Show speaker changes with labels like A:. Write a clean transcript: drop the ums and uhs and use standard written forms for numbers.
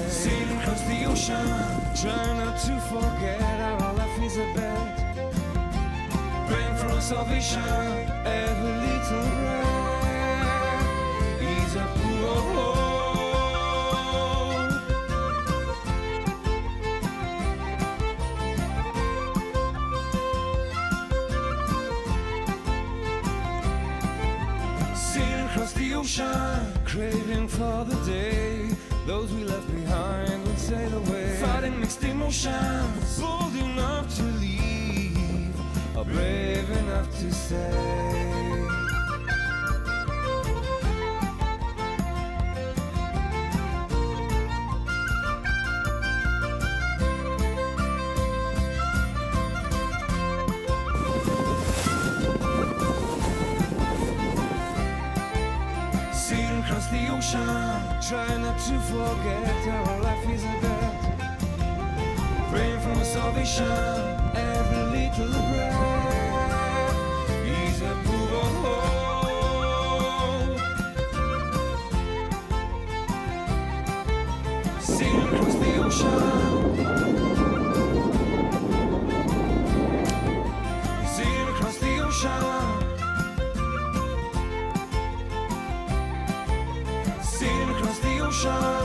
A: Sailing across the ocean, trying not to forget our life is a bet. Praying for salvation, every little breath is a pool of hope. Sailing across the ocean, craving for the day those we left behind will sail away. Fighting mixed emotions, bold enough to leave, or brave enough to stay. Sailing across the ocean, try not to forget our life is a bet. Praying for salvation, every little breath is a proof of hope. Sailing across the ocean, sailing across the ocean, sailing across the ocean.